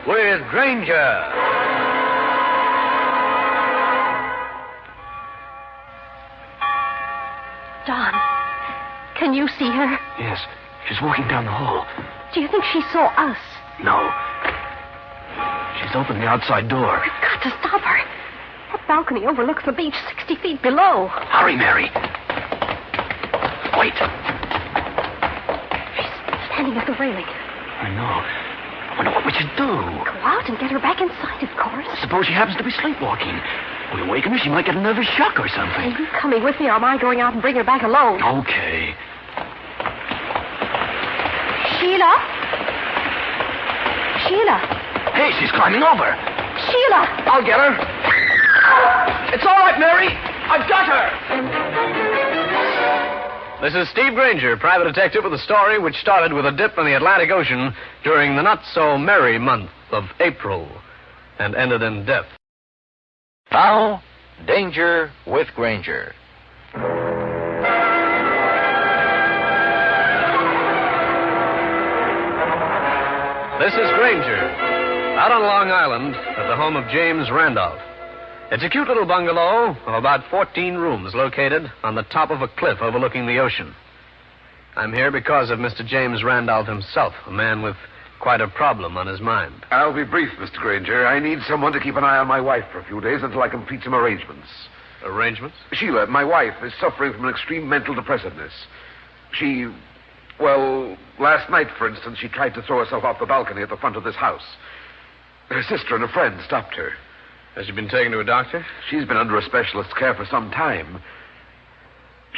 with Granger. Don, can you see her? Yes, she's walking down the hall. Do you think she saw us? No. She's opened the outside door. We've got to stop her. That balcony overlooks the beach 60 feet below. Hurry, Mary. Wait. She's standing at the railing. I know. I wonder what we should do. Go out and get her back inside, of course. Suppose she happens to be sleepwalking. We awaken her, she might get a nervous shock or something. Are you coming with me, or am I going out and bring her back alone? Okay. Sheila? Sheila? Hey, she's climbing over. Sheila! I'll get her. It's all right, Mary. I've got her. This is Steve Granger, private detective, with a story which started with a dip in the Atlantic Ocean during the not-so-merry month of April and ended in death. Now, Danger with Granger. This is Granger, out on Long Island at the home of James Randolph. It's a cute little bungalow of about 14 rooms located on the top of a cliff overlooking the ocean. I'm here because of Mr. James Randolph himself, a man with quite a problem on his mind. I'll be brief, Mr. Granger. I need someone to keep an eye on my wife for a few days until I complete some arrangements. Arrangements? Sheila, my wife, is suffering from an extreme mental depressiveness. Well, last night, for instance, she tried to throw herself off the balcony at the front of this house. Her sister and a friend stopped her. Has she been taken to a doctor? She's been under a specialist's care for some time.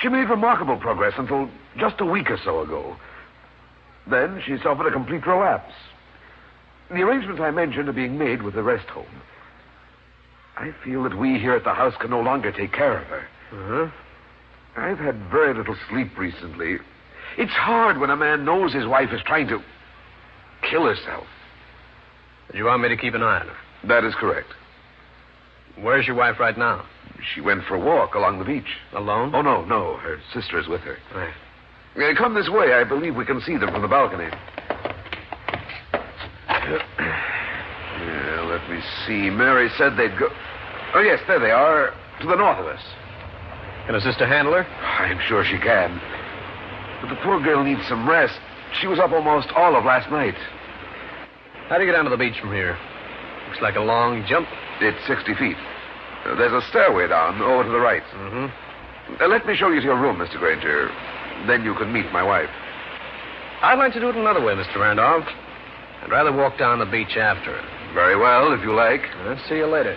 She made remarkable progress until just a week or so ago. Then she suffered a complete relapse. The arrangements I mentioned are being made with the rest home. I feel that we here at the house can no longer take care of her. Uh-huh. I've had very little sleep recently. It's hard when a man knows his wife is trying to kill herself. Do you want me to keep an eye on her? That is correct. Where's your wife right now? She went for a walk along the beach. Alone? Oh, no. Her sister is with her. Right. Come this way. I believe we can see them from the balcony. Let me see. Mary said they'd go... Oh, yes, there they are, to the north of us. Can her sister handle her? I'm sure she can. But the poor girl needs some rest. She was up almost all of last night. How do you get down to the beach from here? Looks like a long jump. It's 60 feet. There's a stairway down over to the right. Mm-hmm. Let me show you to your room, Mr. Granger. Then you can meet my wife. I'd like to do it another way, Mr. Randolph. I'd rather walk down the beach after her. Very well, if you like. I'll see you later.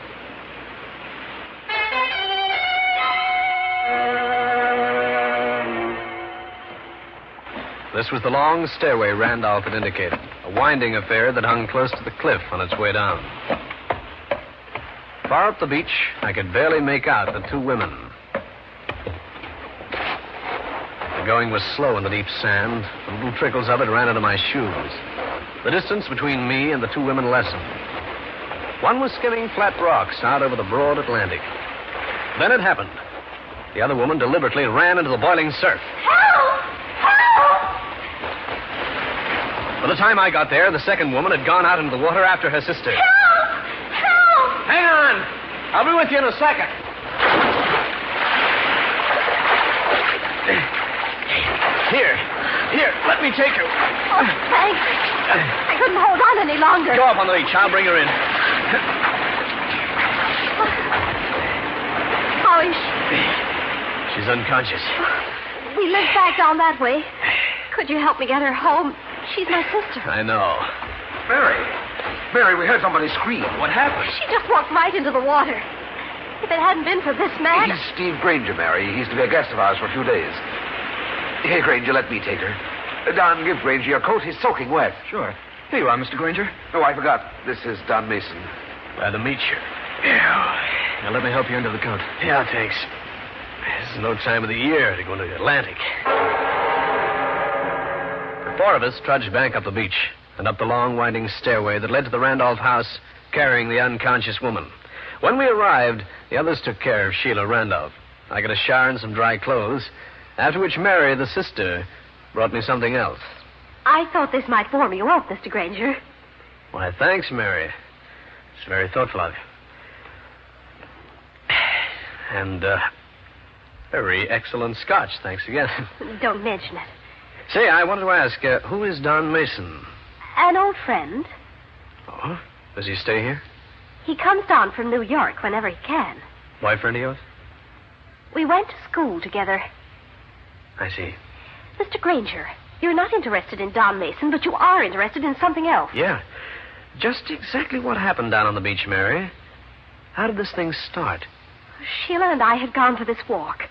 This was the long stairway Randolph had indicated, a winding affair that hung close to the cliff on its way down. Far up the beach, I could barely make out the two women. The going was slow in the deep sand. The little trickles of it ran into my shoes. The distance between me and the two women lessened. One was skimming flat rocks out over the broad Atlantic. Then it happened. The other woman deliberately ran into the boiling surf. Help! Help! By the time I got there, the second woman had gone out into the water after her sister. Help! Help! Hang on! I'll be with you in a second. Here, let me take her. Oh, thanks. I couldn't hold on any longer. Go up on the beach. I'll bring her in. How is she? She's unconscious. We live back down that way. Could you help me get her home? She's my sister. I know. Mary, we heard somebody scream. What happened? She just walked right into the water. If it hadn't been for this man... He's Steve Granger, Mary. He's to be a guest of ours for a few days. Here, Granger, let me take her. Don, give Granger your coat. He's soaking wet. Sure. Here you are, Mr. Granger. Oh, I forgot. This is Don Mason. Glad to meet you. Yeah. Now let me help you into the coat. Yeah, thanks. This is no time of the year to go to the Atlantic. The four of us trudged back up the beach and up the long, winding stairway that led to the Randolph house, carrying the unconscious woman. When we arrived, the others took care of Sheila Randolph. I got a shower and some dry clothes, after which Mary, the sister, brought me something else. I thought this might warm you up, Mr. Granger. Why, thanks, Mary. It's very thoughtful of you. And, very excellent scotch. Thanks again. Don't mention it. Say, I wanted to ask, who is Don Mason? An old friend. Oh? Does he stay here? He comes down from New York whenever he can. Boyfriend of yours? We went to school together. I see. Mr. Granger, you're not interested in Don Mason, but you are interested in something else. Yeah. Just exactly what happened down on the beach, Mary? How did this thing start? Sheila and I had gone for this walk.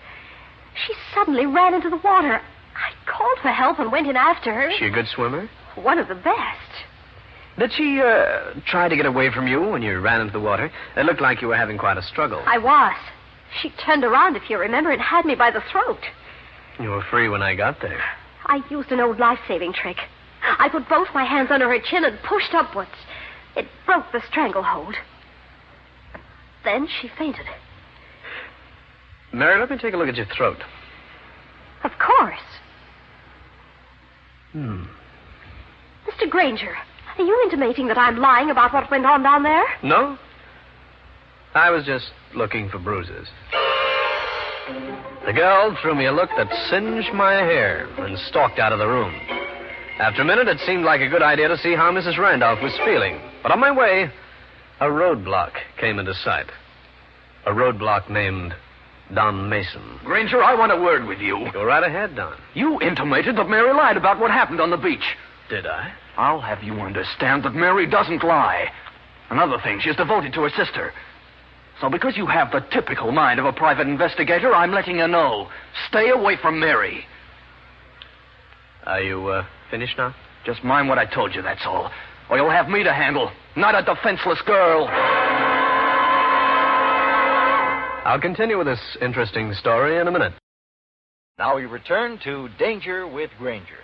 She suddenly ran into the water. I called for help and went in after her. She a good swimmer? One of the best. Did she, try to get away from you when you ran into the water? It looked like you were having quite a struggle. I was. She turned around, if you remember, and had me by the throat. You were free when I got there. I used an old life-saving trick. I put both my hands under her chin and pushed upwards. It broke the stranglehold. Then she fainted. Mary, let me take a look at your throat. Of course. Mr. Granger, are you intimating that I'm lying about what went on down there? No. I was just looking for bruises. The girl threw me a look that singed my hair and stalked out of the room. After a minute, it seemed like a good idea to see how Mrs. Randolph was feeling. But on my way, a roadblock came into sight. A roadblock named Don Mason. Granger, I want a word with you. Go right ahead, Don. You intimated that Mary lied about what happened on the beach. Did I? I'll have you understand that Mary doesn't lie. Another thing, she's devoted to her sister. So because you have the typical mind of a private investigator, I'm letting you know. Stay away from Mary. Are you, finished now? Just mind what I told you, that's all. Or you'll have me to handle, not a defenseless girl. I'll continue with this interesting story in a minute. Now we return to Danger with Granger.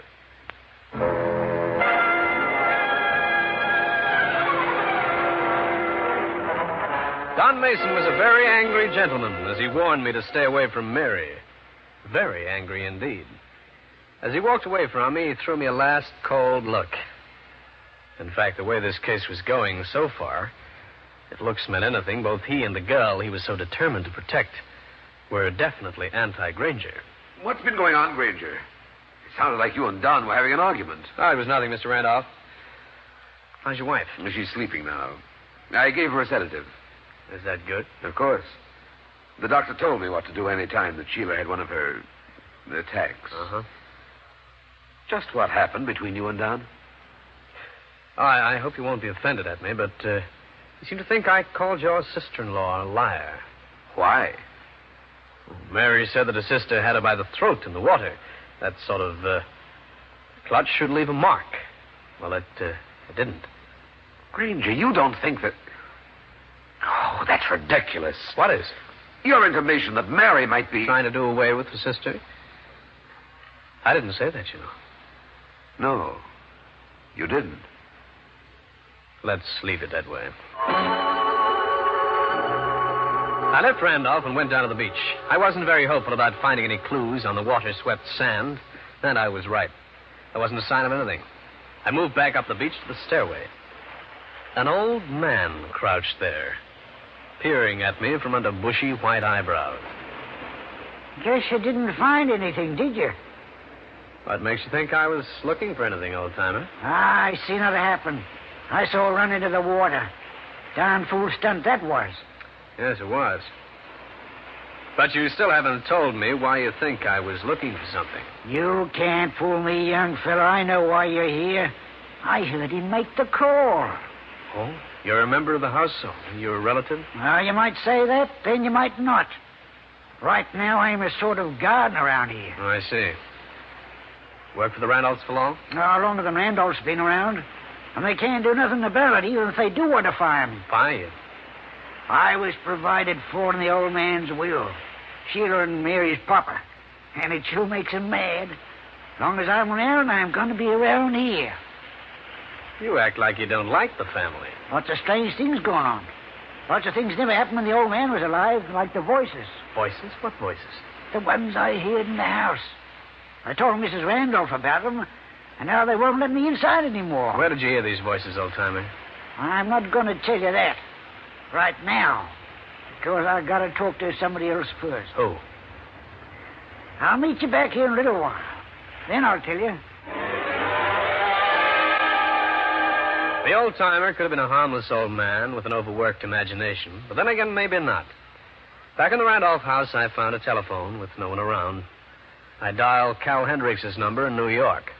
Don Mason was a very angry gentleman as he warned me to stay away from Mary. Very angry indeed. As he walked away from me, he threw me a last cold look. In fact, the way this case was going so far, if looks meant anything, both he and the girl he was so determined to protect were definitely anti-Granger. What's been going on, Granger? It sounded like you and Don were having an argument. Oh, it was nothing, Mr. Randolph. How's your wife? She's sleeping now. I gave her a sedative. Is that good? Of course. The doctor told me what to do any time that Sheila had one of her attacks. Uh-huh. Just what happened between you and Don? I hope you won't be offended at me, but you seem to think I called your sister-in-law a liar. Why? Mary said that her sister had her by the throat in the water. That sort of clutch should leave a mark. Well, it didn't. Granger, you don't think that... Oh, that's ridiculous. What is? Your intimation that Mary might be... Trying to do away with her sister? I didn't say that, you know. No, you didn't. Let's leave it that way. I left Randolph and went down to the beach. I wasn't very hopeful about finding any clues on the water-swept sand, and I was right. There wasn't a sign of anything. I moved back up the beach to the stairway. An old man crouched there, peering at me from under bushy white eyebrows. Guess you didn't find anything, did you? What makes you think I was looking for anything, old-timer? I seen it happen. I saw her run into the water. Darn fool stunt that was. Yes, it was. But you still haven't told me why you think I was looking for something. You can't fool me, young fella. I know why you're here. I heard him make the call. Oh? You're a member of the house, so you're a relative? Well, you might say that, then you might not. Right now, I'm a sort of gardener around here. Oh, I see. Work for the Randolphs for long? No, longer than Randolph's been around. And they can't do nothing about it, even if they do want to fire me. Fire you? I was provided for in the old man's will. Sheila and Mary's papa. And it sure makes him mad. As long as I'm around, I'm going to be around here. You act like you don't like the family. Lots of strange things going on. Lots of things never happened when the old man was alive, like the voices. Voices? What voices? The ones I heard in the house. I told Mrs. Randolph about them, and now they won't let me inside anymore. Where did you hear these voices, old-timer? I'm not going to tell you that right now, because I got to talk to somebody else first. Who? I'll meet you back here in a little while. Then I'll tell you. The old-timer could have been a harmless old man with an overworked imagination, but then again, maybe not. Back in the Randolph house, I found a telephone with no one around. I dialed Cal Hendricks' number in New York.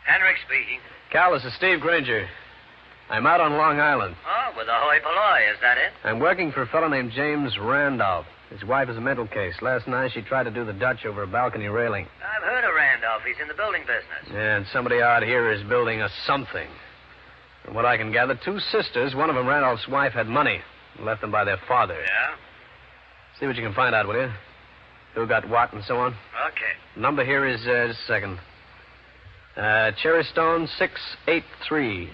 Hendricks speaking. Cal, this is Steve Granger. I'm out on Long Island. Oh, with the hoi polloi, is that it? I'm working for a fellow named James Randolph. His wife is a mental case. Last night, she tried to do the Dutch over a balcony railing. I've heard of Randolph. He's in the building business. Yeah, and somebody out here is building a something. From what I can gather, two sisters, one of them, Randolph's wife, had money left them by their father. Yeah? See what you can find out, will you? Who got what and so on? Okay. Number here is, just a second. Cherry Stone 683.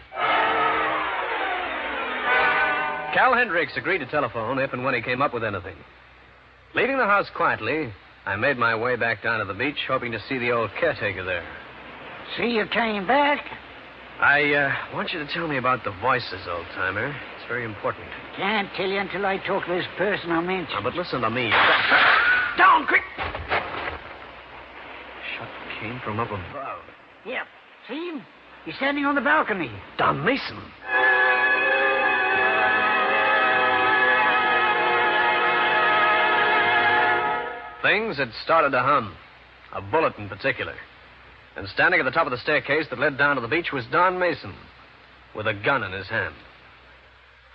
Cal Hendricks agreed to telephone if and when he came up with anything. Leaving the house quietly, I made my way back down to the beach, hoping to see the old caretaker there. See, you came back? I want you to tell me about the voices, old-timer. It's very important. Can't tell you until I talk to this person I mentioned. Now, but listen to me. Down, quick! Shot came from up above. Yep. See him? He's standing on the balcony. Don Mason. Things had started to hum. A bullet in particular. And standing at the top of the staircase that led down to the beach was Don Mason, with a gun in his hand.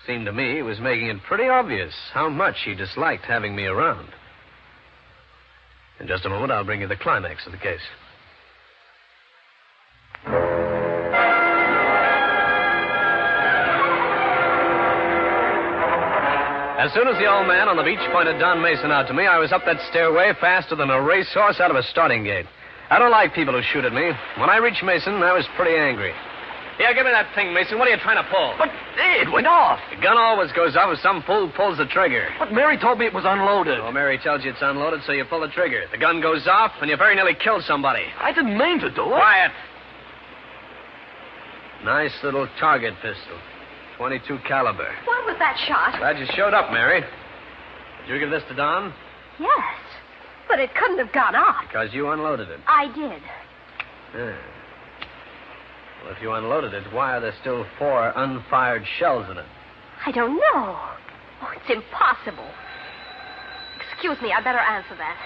Seemed to me he was making it pretty obvious how much he disliked having me around. In just a moment, I'll bring you the climax of the case. As soon as the old man on the beach pointed Don Mason out to me, I was up that stairway faster than a racehorse out of a starting gate. I don't like people who shoot at me. When I reached Mason, I was pretty angry. Yeah, give me that thing, Mason. What are you trying to pull? But it went off. The gun always goes off if some fool pulls the trigger. But Mary told me it was unloaded. Oh, Mary tells you it's unloaded, so you pull the trigger. The gun goes off, and you very nearly killed somebody. I didn't mean to do it. Quiet. Nice little target pistol. .22 caliber. What was that shot? Glad you showed up, Mary. Did you give this to Don? Yes, but it couldn't have gone off. Because you unloaded it. I did. Yeah. Well, if you unloaded it, why are there still 4 unfired shells in it? I don't know. Oh, it's impossible. Excuse me, I better answer that.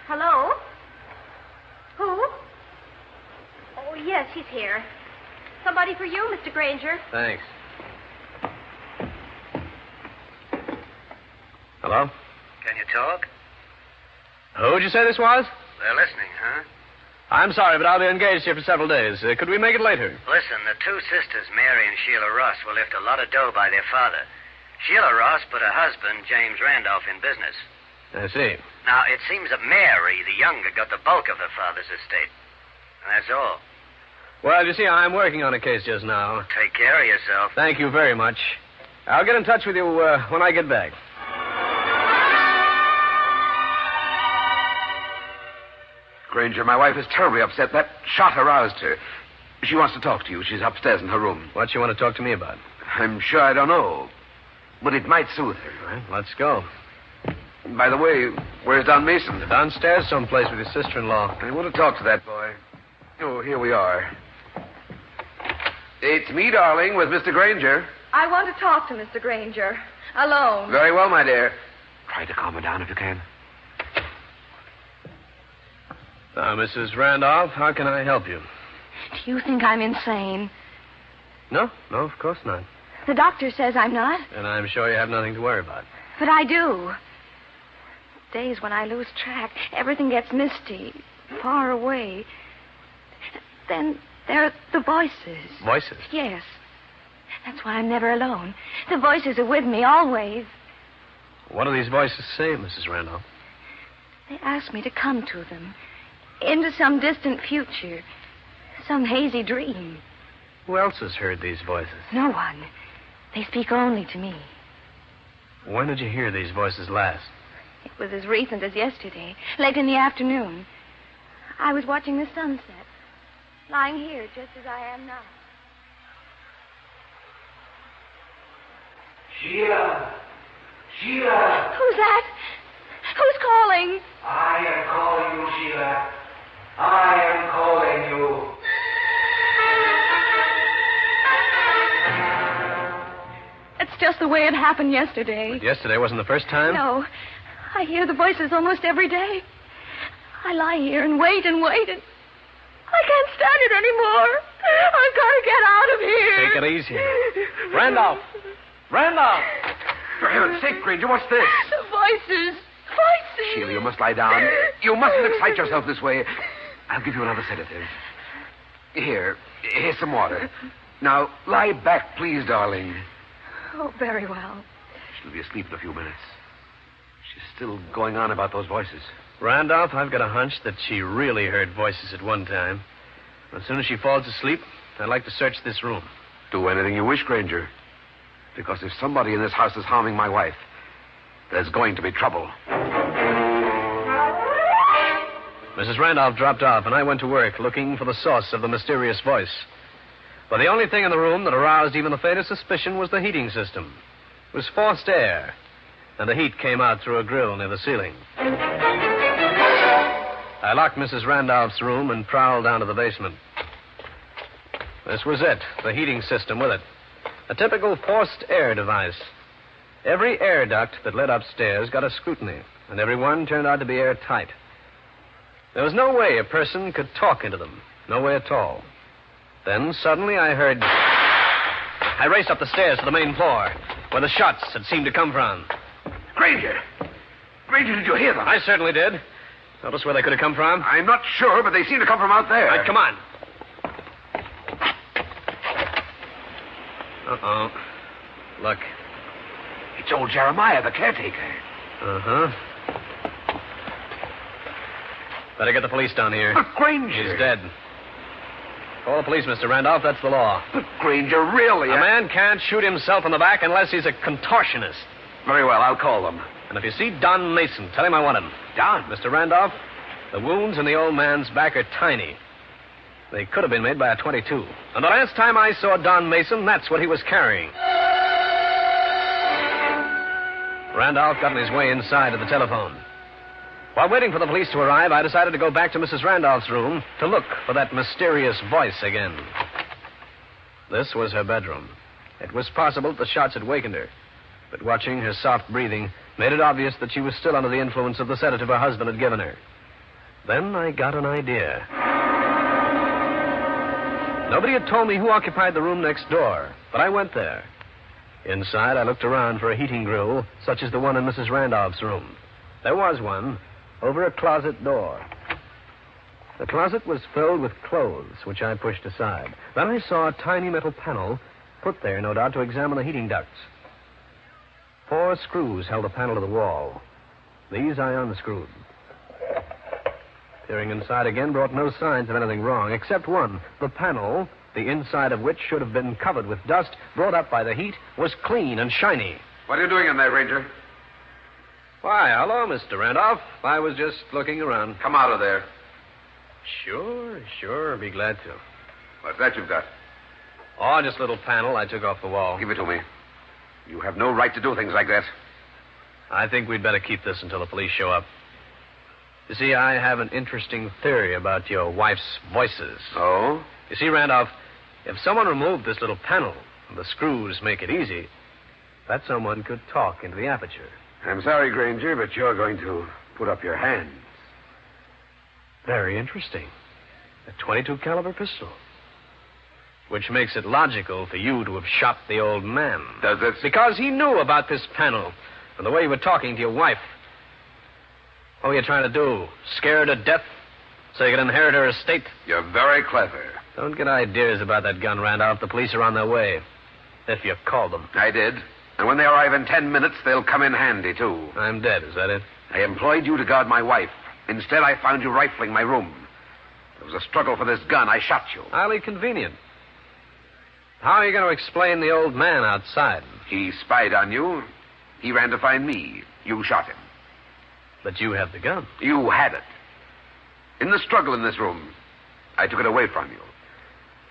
Hello? Who? Oh, yes, he's here. Somebody for you, Mr. Granger. Thanks. Hello? Can you talk? Who'd you say this was? They're listening, huh? I'm sorry, but I'll be engaged here for several days. Could we make it later? Listen, the two sisters, Mary and Sheila Ross, will lift a lot of dough by their father. Sheila Ross put her husband, James Randolph, in business. I see. Now, it seems that Mary, the younger, got the bulk of her father's estate. And that's all. Well, you see, I'm working on a case just now. Take care of yourself. Thank you very much. I'll get in touch with you when I get back. Granger, my wife is terribly upset. That shot aroused her. She wants to talk to you. She's upstairs in her room. What you want to talk to me about? I'm sure I don't know. But it might soothe her. Well, let's go. By the way, where's Don Mason? Downstairs someplace with his sister-in-law. I want to talk to that boy. Oh, here we are. It's me, darling, with Mr. Granger. I want to talk to Mr. Granger. Alone. Very well, my dear. Try to calm her down if you can. Now, Mrs. Randolph, how can I help you? Do you think I'm insane? No, of course not. The doctor says I'm not. And I'm sure you have nothing to worry about. But I do. Days when I lose track, everything gets misty, far away. Then there are the voices. Voices? Yes. That's why I'm never alone. The voices are with me always. What do these voices say, Mrs. Randolph? They ask me to come to them. Into some distant future. Some hazy dream. Who else has heard these voices? No one. They speak only to me. When did you hear these voices last? It was as recent as yesterday, late in the afternoon. I was watching the sunset, lying here just as I am now. Sheila! Sheila! Who's that? Who's calling? I am calling you, Sheila. I am calling you. It's just the way it happened yesterday. But yesterday wasn't the first time? No. I hear the voices almost every day. I lie here and wait and wait, and I can't stand it anymore. I've got to get out of here. Take it easy. Randolph! Randolph! For heaven's sake, Granger, what's this? The voices. Voices. Sheila, you must lie down. You mustn't excite yourself this way. I'll give you another sedative. Here's some water. Now, lie back, please, darling. Oh, very well. She'll be asleep in a few minutes. She's still going on about those voices. Randolph, I've got a hunch that she really heard voices at one time. As soon as she falls asleep, I'd like to search this room. Do anything you wish, Granger. Because if somebody in this house is harming my wife, there's going to be trouble. Mrs. Randolph dropped off, and I went to work looking for the source of the mysterious voice. But the only thing in the room that aroused even the faintest suspicion was the heating system. It was forced air, and the heat came out through a grill near the ceiling. I locked Mrs. Randolph's room and prowled down to the basement. This was it, the heating system with it. A typical forced air device. Every air duct that led upstairs got a scrutiny, and every one turned out to be airtight. There was no way a person could talk into them. No way at all. Then suddenly I heard... I raced up the stairs to the main floor, where the shots had seemed to come from. Granger! Granger, did you hear them? I certainly did. Notice where they could have come from? I'm not sure, but they seem to come from out there. All right, come on. Uh-oh. Look. It's old Jeremiah, the caretaker. Uh-huh. Better get the police down here. But Granger... He's dead. Call the police, Mr. Randolph. That's the law. But Granger, really... A man can't shoot himself in the back unless he's a contortionist. Very well, I'll call them. And if you see Don Mason, tell him I want him. Don? Mr. Randolph, the wounds in the old man's back are tiny. They could have been made by a .22. And the last time I saw Don Mason, that's what he was carrying. Randolph got on his way inside to the telephone. While waiting for the police to arrive, I decided to go back to Mrs. Randolph's room to look for that mysterious voice again. This was her bedroom. It was possible that the shots had wakened her, but watching her soft breathing made it obvious that she was still under the influence of the sedative her husband had given her. Then I got an idea. Nobody had told me who occupied the room next door, but I went there. Inside, I looked around for a heating grill, such as the one in Mrs. Randolph's room. There was one over a closet door. The closet was filled with clothes, which I pushed aside. Then I saw a tiny metal panel put there, no doubt, to examine the heating ducts. 4 screws held the panel to the wall. These I unscrewed. Peering inside again brought no signs of anything wrong, except one. The panel, the inside of which should have been covered with dust, brought up by the heat, was clean and shiny. What are you doing in there, Ranger? Why, hello, Mr. Randolph. I was just looking around. Come out of there. Sure. Be glad to. What's that you've got? Oh, just a little panel I took off the wall. Give it to me. You have no right to do things like that. I think we'd better keep this until the police show up. You see, I have an interesting theory about your wife's voices. Oh? You see, Randolph, if someone removed this little panel, and the screws make it easy, that someone could talk into the aperture. I'm sorry, Granger, but you're going to put up your hands. Very interesting. A .22 caliber pistol. Which makes it logical for you to have shot the old man. Does it? Because he knew about this panel and the way you were talking to your wife. What were you trying to do? Scare her to death so you could inherit her estate? You're very clever. Don't get ideas about that gun, Randolph. The police are on their way. If you called them. I did. And when they arrive in 10 minutes, they'll come in handy, too. I'm dead, is that it? I employed you to guard my wife. Instead, I found you rifling my room. There was a struggle for this gun. I shot you. Highly convenient. How are you going to explain the old man outside? He spied on you. He ran to find me. You shot him. But you have the gun. You had it. In the struggle in this room, I took it away from you.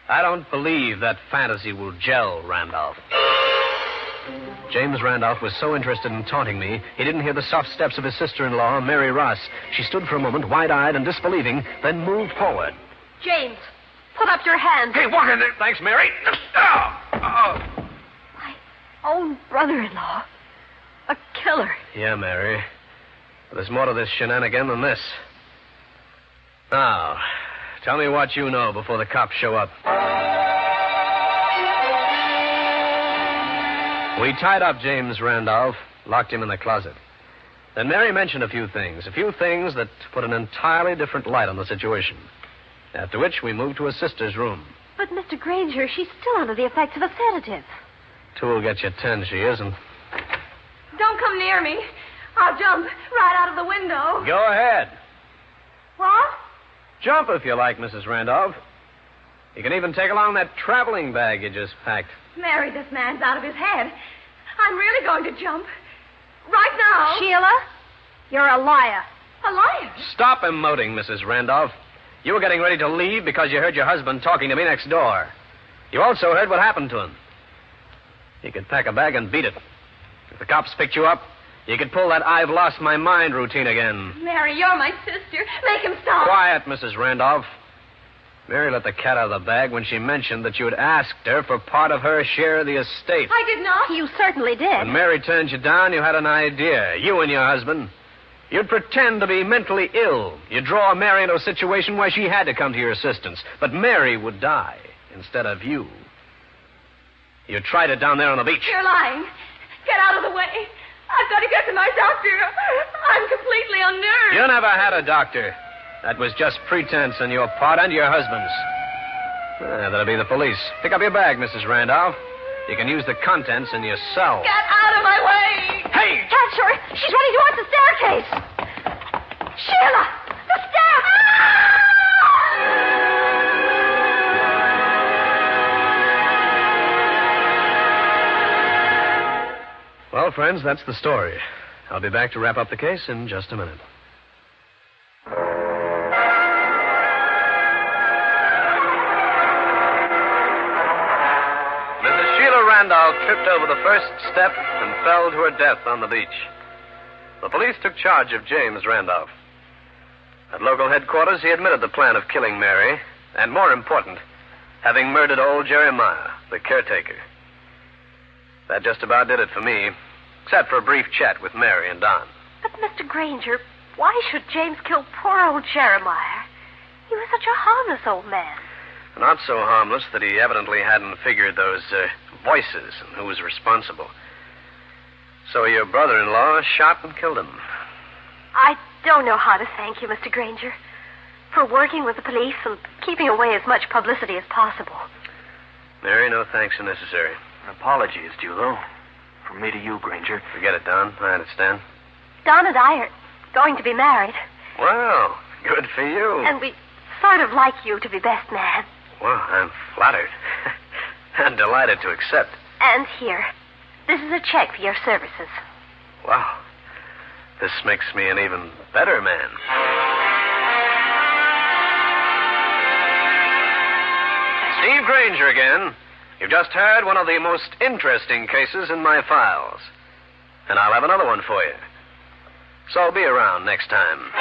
I don't believe that fantasy will gel, Randolph. James Randolph was so interested in taunting me, he didn't hear the soft steps of his sister-in-law, Mary Ross. She stood for a moment, wide-eyed and disbelieving, then moved forward. James, put up your hands. Hey, walk in there. Thanks, Mary. My own brother-in-law. A killer. Yeah, Mary. But there's more to this shenanigan than this. Now, tell me what you know before the cops show up. We tied up James Randolph, locked him in the closet. Then Mary mentioned a few things that put an entirely different light on the situation. After which, we moved to his sister's room. But, Mr. Granger, she's still under the effects of a sedative. 2 will get you 10, she isn't. Don't come near me. I'll jump right out of the window. Go ahead. What? Jump if you like, Mrs. Randolph. You can even take along that traveling bag you just packed. Mary, this man's out of his head. I'm really going to jump. Right now. Sheila, you're a liar. A liar? Stop emoting, Mrs. Randolph. You were getting ready to leave because you heard your husband talking to me next door. You also heard what happened to him. You could pack a bag and beat it. If the cops picked you up, you could pull that I've lost my mind routine again. Mary, you're my sister. Make him stop. Quiet, Mrs. Randolph. Mary let the cat out of the bag when she mentioned that you had asked her for part of her share of the estate. I did not. You certainly did. When Mary turned you down, you had an idea. You and your husband. You'd pretend to be mentally ill. You'd draw Mary into a situation where she had to come to your assistance. But Mary would die instead of you. You tried it down there on the beach. You're lying. Get out of the way. I've got to get to my doctor. I'm completely unnerved. You never had a doctor. That was just pretense on your part and your husband's. That'll be the police. Pick up your bag, Mrs. Randolph. You can use the contents in your cell. Get out of my way. Hey! Catch her. She's running towards the staircase. Sheila, the stairs. Well, friends, that's the story. I'll be back to wrap up the case in just a minute. Randolph tripped over the first step and fell to her death on the beach. The police took charge of James Randolph. At local headquarters, he admitted the plan of killing Mary, and more important, having murdered old Jeremiah, the caretaker. That just about did it for me, except for a brief chat with Mary and Don. But, Mr. Granger, why should James kill poor old Jeremiah? He was such a harmless old man. Not so harmless that he evidently hadn't figured those voices and who was responsible. So your brother-in-law shot and killed him. I don't know how to thank you, Mr. Granger, for working with the police and keeping away as much publicity as possible. Mary, no thanks are necessary. An apology is due, though. From me to you, Granger. Forget it, Don. I understand. Don and I are going to be married. Well, good for you. And we sort of like you to be best man. Well, I'm flattered. And delighted to accept. And here. This is a check for your services. Wow. This makes me an even better man. Steve Granger again. You've just heard one of the most interesting cases in my files. And I'll have another one for you. So be around next time.